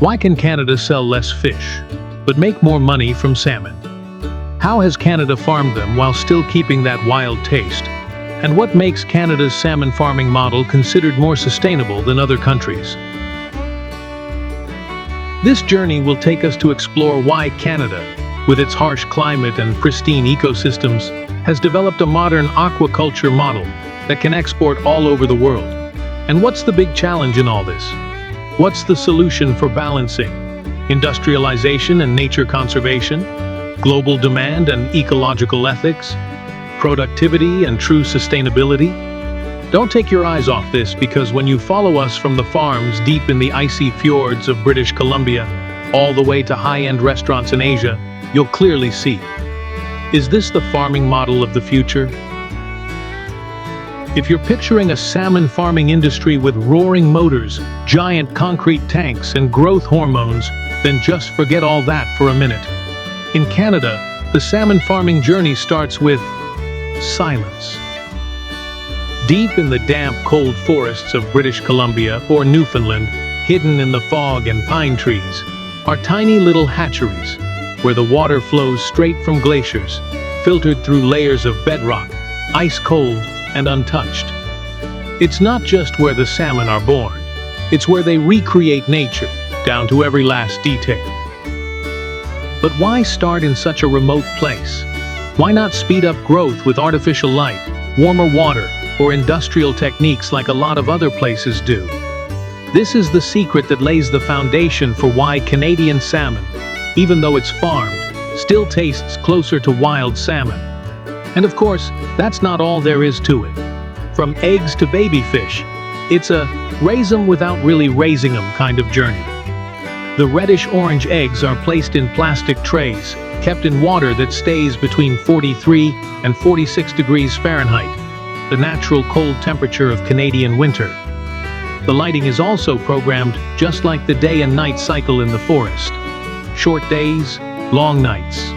Why can Canada sell less fish, but make more money from salmon? How has Canada farmed them while still keeping that wild taste? And what makes Canada's salmon farming model considered more sustainable than other countries? This journey will take us to explore why Canada, with its harsh climate and pristine ecosystems, has developed a modern aquaculture model that can export all over the world. And what's the big challenge in all this? What's the solution for balancing industrialization and nature conservation, global demand and ecological ethics, productivity and true sustainability? Don't take your eyes off this, because when you follow us from the farms deep in the icy fjords of British Columbia all the way to high-end restaurants in Asia, you'll clearly see. Is this the farming model of the future? If you're picturing a salmon farming industry with roaring motors, giant concrete tanks, and growth hormones, then just forget all that for a minute. In Canada, the salmon farming journey starts with silence. Deep in the damp, cold forests of British Columbia or Newfoundland, hidden in the fog and pine trees, are tiny little hatcheries, where the water flows straight from glaciers, filtered through layers of bedrock, ice cold and untouched. It's not just where the salmon are born, it's where they recreate nature, down to every last detail. But why start in such a remote place? Why not speed up growth with artificial light, warmer water, or industrial techniques like a lot of other places do? This is the secret that lays the foundation for why Canadian salmon, even though it's farmed, still tastes closer to wild salmon. And of course, that's not all there is to it. From eggs to baby fish, it's a raise 'em without really raising 'em kind of journey. The reddish-orange eggs are placed in plastic trays, kept in water that stays between 43 and 46 degrees Fahrenheit, the natural cold temperature of Canadian winter. The lighting is also programmed just like the day and night cycle in the forest. Short days, long nights.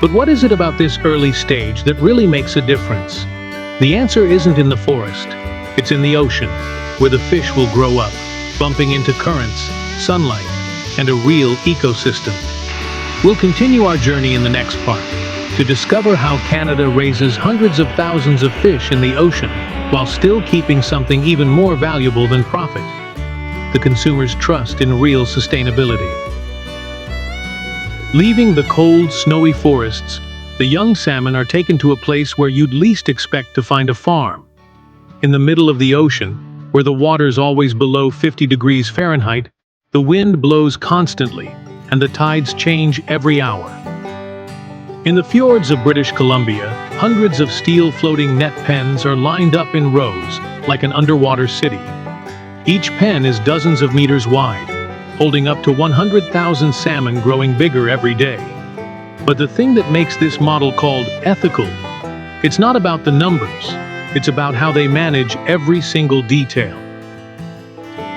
But what is it about this early stage that really makes a difference? The answer isn't in the forest. It's in the ocean, where the fish will grow up, bumping into currents, sunlight, and a real ecosystem. We'll continue our journey in the next part to discover how Canada raises hundreds of thousands of fish in the ocean while still keeping something even more valuable than profit: the consumer's trust in real sustainability. Leaving the cold, snowy forests, the young salmon are taken to a place where you'd least expect to find a farm. In the middle of the ocean, where the water's always below 50 degrees Fahrenheit, the wind blows constantly, and the tides change every hour. In the fjords of British Columbia, hundreds of steel floating net pens are lined up in rows, like an underwater city. Each pen is dozens of meters wide, holding up to 100,000 salmon, growing bigger every day. But the thing that makes this model called ethical, it's not about the numbers, it's about how they manage every single detail.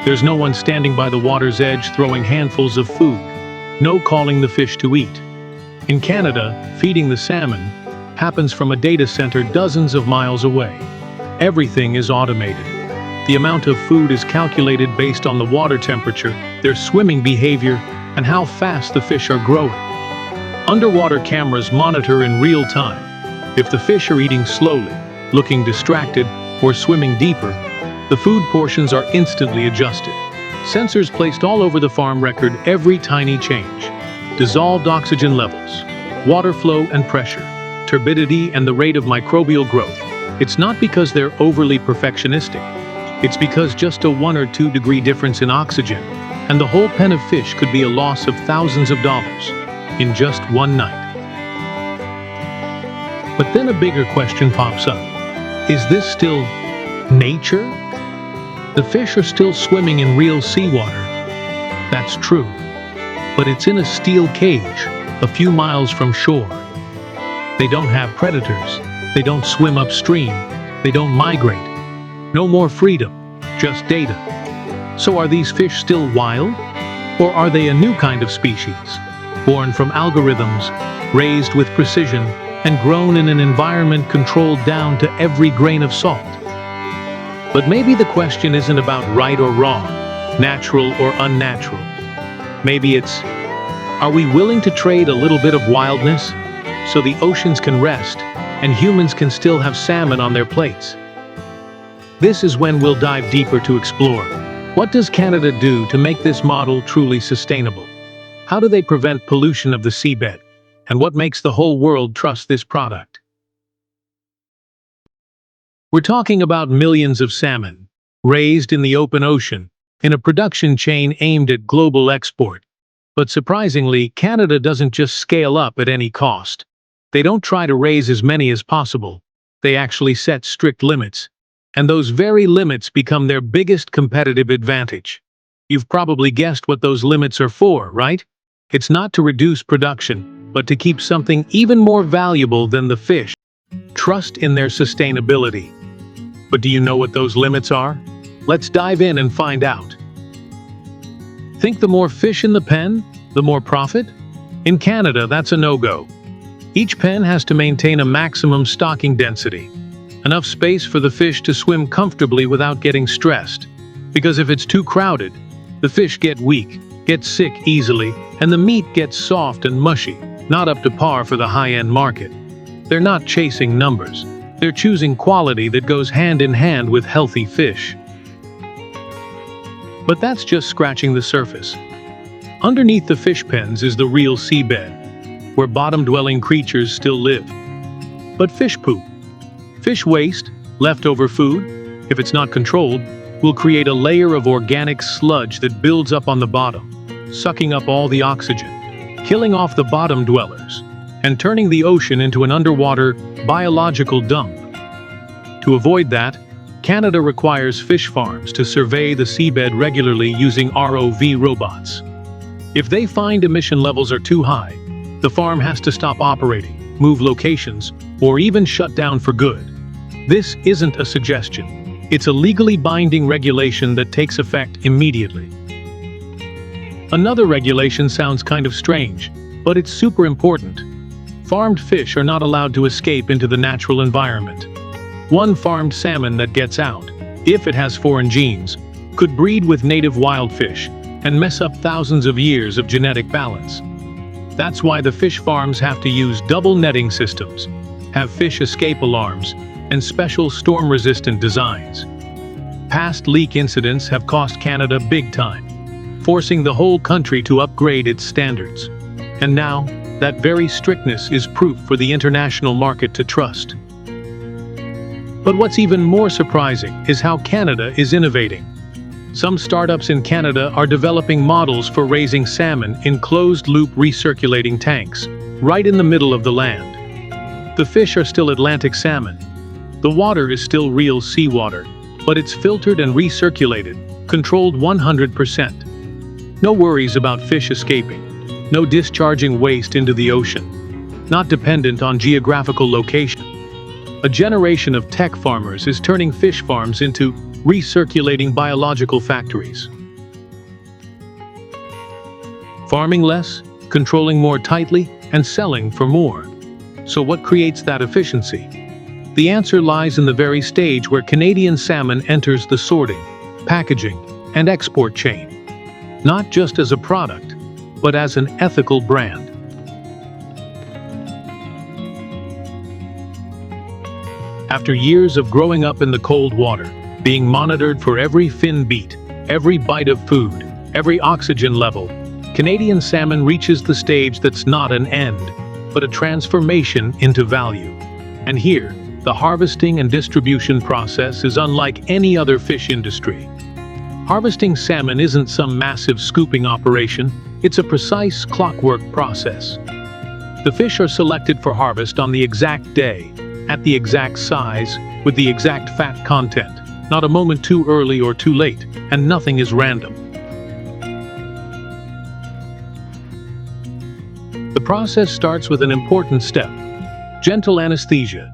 There's no one standing by the water's edge throwing handfuls of food, no calling the fish to eat. In Canada, feeding the salmon happens from a data center dozens of miles away. Everything is automated. The amount of food is calculated based on the water temperature, their swimming behavior, and how fast the fish are growing. Underwater cameras monitor in real time. If the fish are eating slowly, looking distracted, or swimming deeper, the food portions are instantly adjusted. Sensors placed all over the farm record every tiny change: dissolved oxygen levels, water flow and pressure, turbidity, and the rate of microbial growth. It's not because they're overly perfectionistic. It's because just a 1 or 2 degree difference in oxygen, and the whole pen of fish could be a loss of thousands of dollars in just one night. But then a bigger question pops up. Is this still nature? The fish are still swimming in real seawater. That's true. But it's in a steel cage, a few miles from shore. They don't have predators. They don't swim upstream. They don't migrate. No more freedom, just data. So are these fish still wild? Or are they a new kind of species, born from algorithms, raised with precision, and grown in an environment controlled down to every grain of salt? But maybe the question isn't about right or wrong, natural or unnatural. Maybe it's, are we willing to trade a little bit of wildness so the oceans can rest and humans can still have salmon on their plates? This is when we'll dive deeper to explore. What does Canada do to make this model truly sustainable? How do they prevent pollution of the seabed? And what makes the whole world trust this product? We're talking about millions of salmon, raised in the open ocean, in a production chain aimed at global export. But surprisingly, Canada doesn't just scale up at any cost. They don't try to raise as many as possible. They actually set strict limits. And those very limits become their biggest competitive advantage. You've probably guessed what those limits are for, right? It's not to reduce production, but to keep something even more valuable than the fish. Trust in their sustainability. But do you know what those limits are? Let's dive in and find out. Think the more fish in the pen, the more profit? In Canada, that's a no-go. Each pen has to maintain a maximum stocking density, enough space for the fish to swim comfortably without getting stressed. Because if it's too crowded, the fish get weak, get sick easily, and the meat gets soft and mushy, not up to par for the high-end market. They're not chasing numbers. They're choosing quality that goes hand in hand with healthy fish. But that's just scratching the surface. Underneath the fish pens is the real seabed, where bottom-dwelling creatures still live. But fish poop, fish waste, leftover food, if it's not controlled, will create a layer of organic sludge that builds up on the bottom, sucking up all the oxygen, killing off the bottom dwellers, and turning the ocean into an underwater biological dump. To avoid that, Canada requires fish farms to survey the seabed regularly using ROV robots. If they find emission levels are too high, the farm has to stop operating, move locations, or even shut down for good. This isn't a suggestion. It's a legally binding regulation that takes effect immediately. Another regulation sounds kind of strange, but it's super important. Farmed fish are not allowed to escape into the natural environment. One farmed salmon that gets out, if it has foreign genes, could breed with native wild fish and mess up thousands of years of genetic balance. That's why the fish farms have to use double netting systems, have fish escape alarms, and special storm-resistant designs. Past leak incidents have cost Canada big time, forcing the whole country to upgrade its standards. And now, that very strictness is proof for the international market to trust. But what's even more surprising is how Canada is innovating. Some startups in Canada are developing models for raising salmon in closed-loop recirculating tanks, right in the middle of the land. The fish are still Atlantic salmon. The water is still real seawater, but it's filtered and recirculated, controlled 100%. No worries about fish escaping, no discharging waste into the ocean, not dependent on geographical location. A generation of tech farmers is turning fish farms into recirculating biological factories. Farming less, controlling more tightly, and selling for more. So what creates that efficiency? The answer lies in the very stage where Canadian salmon enters the sorting, packaging, and export chain. Not just as a product, but as an ethical brand. After years of growing up in the cold water, being monitored for every fin beat, every bite of food, every oxygen level, Canadian salmon reaches the stage that's not an end, but a transformation into value. And here, the harvesting and distribution process is unlike any other fish industry. Harvesting salmon isn't some massive scooping operation, it's a precise clockwork process. The fish are selected for harvest on the exact day, at the exact size, with the exact fat content, not a moment too early or too late, and nothing is random. The process starts with an important step: gentle anesthesia,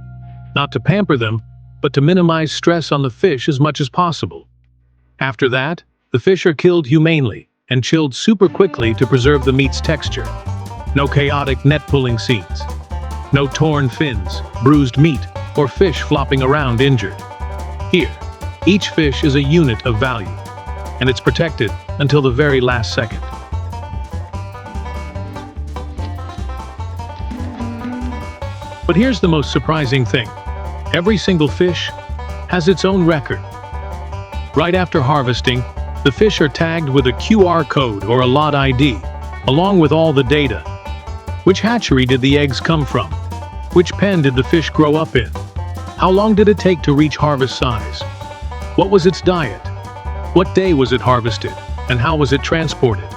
not to pamper them, but to minimize stress on the fish as much as possible. After that, the fish are killed humanely and chilled super quickly to preserve the meat's texture. No chaotic net-pulling scenes. No torn fins, bruised meat, or fish flopping around injured. Here, each fish is a unit of value, and it's protected until the very last second. But here's the most surprising thing. Every single fish has its own record. Right after harvesting, the fish are tagged with a QR code or a lot ID, along with all the data. Which hatchery did the eggs come from? Which pen did the fish grow up in? How long did it take to reach harvest size? What was its diet? What day was it harvested? And how was it transported?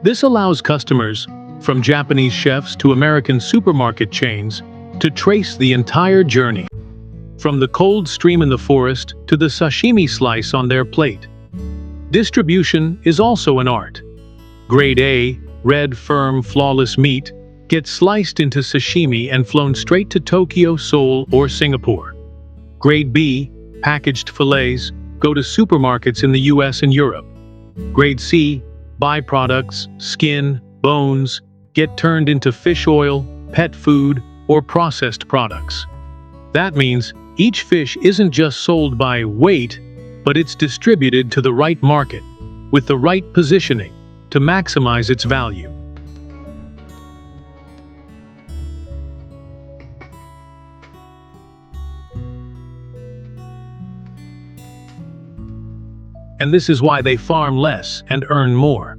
This allows customers, from Japanese chefs to American supermarket chains, to trace the entire journey. From the cold stream in the forest to the sashimi slice on their plate. Distribution is also an art. Grade A, red, firm, flawless meat gets sliced into sashimi and flown straight to Tokyo, Seoul, or Singapore. Grade B, packaged fillets, go to supermarkets in the US and Europe. Grade C, byproducts, skin, bones, get turned into fish oil, pet food, or processed products. That means each fish isn't just sold by weight, but it's distributed to the right market, with the right positioning, to maximize its value. And this is why they farm less and earn more.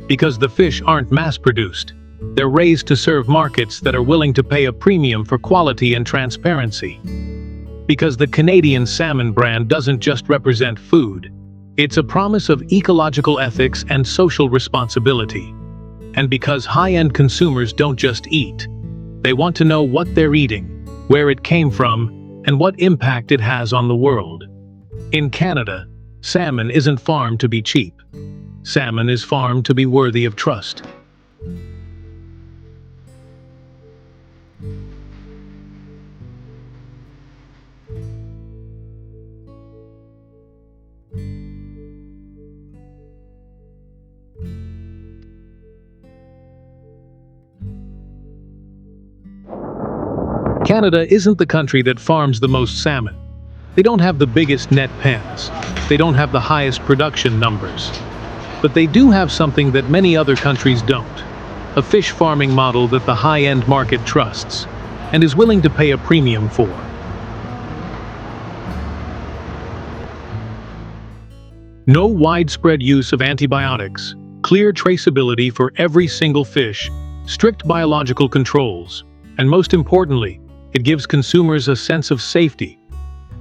Because the fish aren't mass-produced. They're raised to serve markets that are willing to pay a premium for quality and transparency. Because the Canadian salmon brand doesn't just represent food. It's a promise of ecological ethics and social responsibility. And because high-end consumers don't just eat. They want to know what they're eating, where it came from, and what impact it has on the world. In Canada, salmon isn't farmed to be cheap. Salmon is farmed to be worthy of trust. Canada isn't the country that farms the most salmon. They don't have the biggest net pens. They don't have the highest production numbers. But they do have something that many other countries don't. A fish farming model that the high-end market trusts and is willing to pay a premium for. No widespread use of antibiotics, clear traceability for every single fish, strict biological controls, and most importantly, it gives consumers a sense of safety.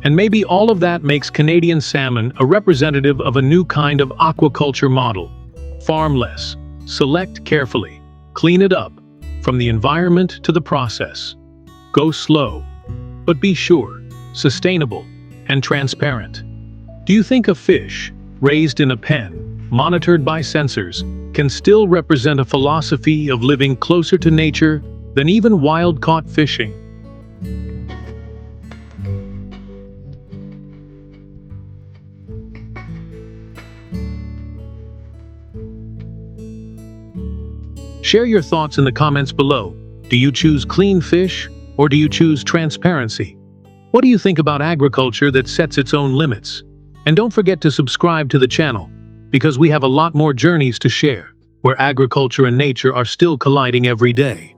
And maybe all of that makes Canadian salmon a representative of a new kind of aquaculture model. Farm less, select carefully, clean it up, from the environment to the process. Go slow, but be sure, sustainable, and transparent. Do you think a fish, raised in a pen, monitored by sensors, can still represent a philosophy of living closer to nature than even wild-caught fishing? Share your thoughts in the comments below. Do you choose clean fish, or do you choose transparency? What do you think about agriculture that sets its own limits? And don't forget to subscribe to the channel, because we have a lot more journeys to share, where agriculture and nature are still colliding every day.